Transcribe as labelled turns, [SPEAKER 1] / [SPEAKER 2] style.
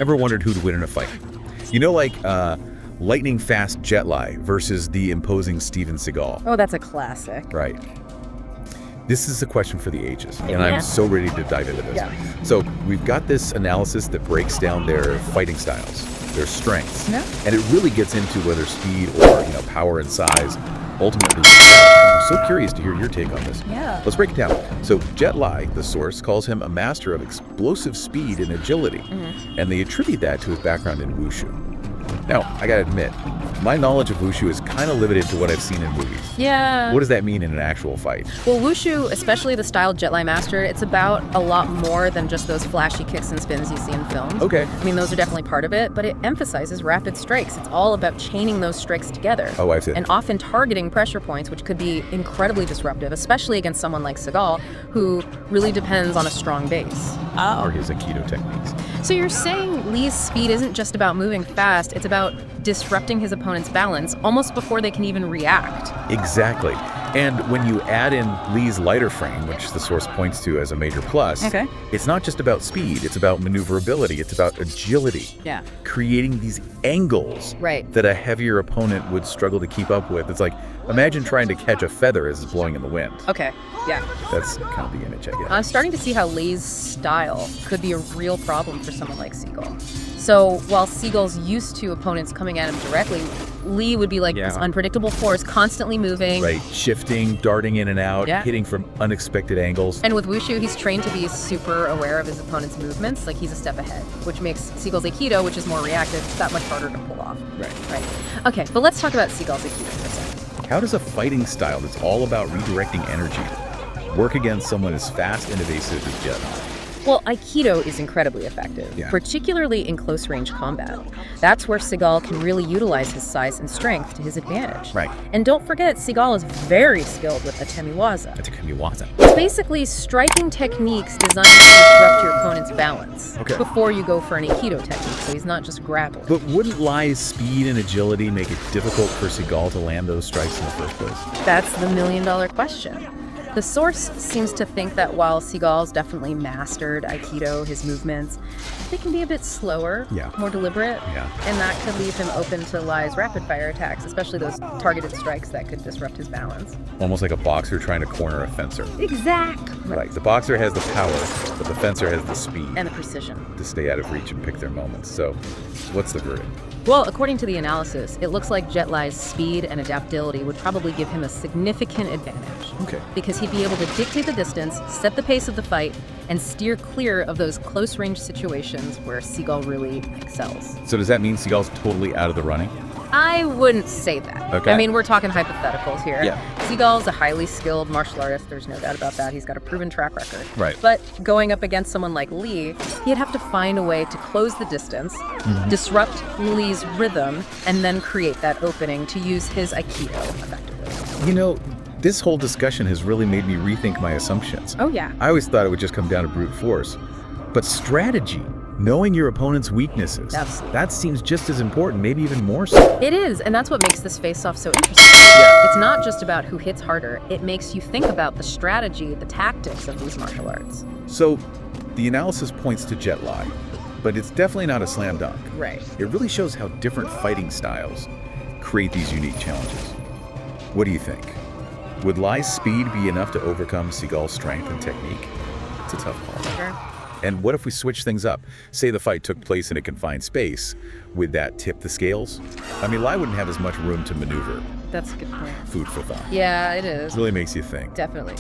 [SPEAKER 1] Ever wondered who'd win in a fight? You know, like lightning-fast Jet Li versus the imposing Steven Seagal.
[SPEAKER 2] Oh, that's a classic.
[SPEAKER 1] Right. This is a question for the ages, and I'm so ready to dive into this.
[SPEAKER 2] Yeah.
[SPEAKER 1] So we've got this analysis that breaks down their fighting styles, their strengths, and it really gets into whether speed or power and size ultimately. I'm so curious to hear your take on this.
[SPEAKER 2] Yeah.
[SPEAKER 1] Let's break it down. So Jet Li, the source, calls him a master of explosive speed and agility, and they attribute that to his background in Wushu. Now, I gotta admit, my knowledge of Wushu is kind of limited to what I've seen in movies.
[SPEAKER 2] Yeah.
[SPEAKER 1] What does that mean in an actual fight?
[SPEAKER 2] Well, Wushu, especially the style Jet Li mastered, it's about a lot more than just those flashy kicks and spins you see in films.
[SPEAKER 1] Okay.
[SPEAKER 2] I mean, those are definitely part of it, but it emphasizes rapid strikes. It's all about chaining those strikes together.
[SPEAKER 1] Oh, I see.
[SPEAKER 2] And often targeting pressure points, which could be incredibly disruptive, especially against someone like Seagal, who really depends on a strong base.
[SPEAKER 1] Or his Aikido techniques.
[SPEAKER 2] So you're saying Li's speed isn't just about moving fast, it's about disrupting his opponent's balance almost before they can even react.
[SPEAKER 1] Exactly. And when you add in Li's lighter frame, which the source points to as a major plus, it's not just about speed, it's about maneuverability, it's about agility.
[SPEAKER 2] Yeah.
[SPEAKER 1] Creating these angles that a heavier opponent would struggle to keep up with. It's like, imagine trying to catch a feather as it's blowing in the wind.
[SPEAKER 2] Okay, yeah.
[SPEAKER 1] That's kind of the image I get.
[SPEAKER 2] I'm starting to see how Li's style could be a real problem for someone like Seagal. So while Seagal's used to opponents coming at him directly, Li would be like this unpredictable force, constantly moving.
[SPEAKER 1] Right, shifting, darting in and out, hitting from unexpected angles.
[SPEAKER 2] And with Wushu, he's trained to be super aware of his opponent's movements, like he's a step ahead, which makes Seagal's Aikido, which is more reactive, that much harder to pull off. Right. Okay, but let's talk about Seagal's Aikido for a second.
[SPEAKER 1] How does a fighting style that's all about redirecting energy work against someone as fast and evasive as Jet Li?
[SPEAKER 2] Well, Aikido is incredibly effective, particularly in close-range combat. That's where Seagal can really utilize his size and strength to his advantage.
[SPEAKER 1] Right.
[SPEAKER 2] And don't forget, Seagal is very skilled with atemiwaza.
[SPEAKER 1] Atemiwaza.
[SPEAKER 2] It's basically striking techniques designed to disrupt your opponent's balance before you go for an Aikido technique, so he's not just grappling.
[SPEAKER 1] But wouldn't Li's speed and agility make it difficult for Seagal to land those strikes in the first place?
[SPEAKER 2] That's the million-dollar question. The source seems to think that while Seagal's definitely mastered Aikido, his movements, they can be a bit slower, more deliberate, and that could leave him open to Li's rapid-fire attacks, especially those targeted strikes that could disrupt his balance.
[SPEAKER 1] Almost like a boxer trying to corner a fencer.
[SPEAKER 2] Exactly.
[SPEAKER 1] Right. The boxer has the power, but the fencer has the speed.
[SPEAKER 2] And the precision.
[SPEAKER 1] To stay out of reach and pick their moments. So, what's the verdict?
[SPEAKER 2] Well, according to the analysis, it looks like Jet Li's speed and adaptability would probably give him a significant advantage.
[SPEAKER 1] Okay.
[SPEAKER 2] Because he'd be able to dictate the distance, set the pace of the fight, and steer clear of those close-range situations where Seagal really excels.
[SPEAKER 1] So does that mean Seagal's totally out of the running?
[SPEAKER 2] I wouldn't say that.
[SPEAKER 1] Okay.
[SPEAKER 2] I mean, we're talking hypotheticals here.
[SPEAKER 1] Yeah.
[SPEAKER 2] Seagal's a highly skilled martial artist. There's no doubt about that. He's got a proven track record.
[SPEAKER 1] Right.
[SPEAKER 2] But going up against someone like Li, he'd have to find a way to close the distance, disrupt Li's rhythm, and then create that opening to use his Aikido effectively.
[SPEAKER 1] You know, this whole discussion has really made me rethink my assumptions.
[SPEAKER 2] Oh, yeah.
[SPEAKER 1] I always thought it would just come down to brute force. But strategy, knowing your opponent's weaknesses, that seems just as important, maybe even more so.
[SPEAKER 2] It is, and that's what makes this face-off so interesting. It's not just about who hits harder. It makes you think about the strategy, the tactics of these martial arts.
[SPEAKER 1] So, the analysis points to Jet Li, but it's definitely not a slam dunk.
[SPEAKER 2] Right.
[SPEAKER 1] It really shows how different fighting styles create these unique challenges. What do you think? Would Li's speed be enough to overcome Seagal's strength and technique? It's a tough call.
[SPEAKER 2] Sure.
[SPEAKER 1] And what if we switch things up? Say the fight took place in a confined space. Would that tip the scales? I mean, Li wouldn't have as much room to maneuver.
[SPEAKER 2] That's a good point.
[SPEAKER 1] Food for thought.
[SPEAKER 2] Yeah, it is.
[SPEAKER 1] It really makes you think.
[SPEAKER 2] Definitely.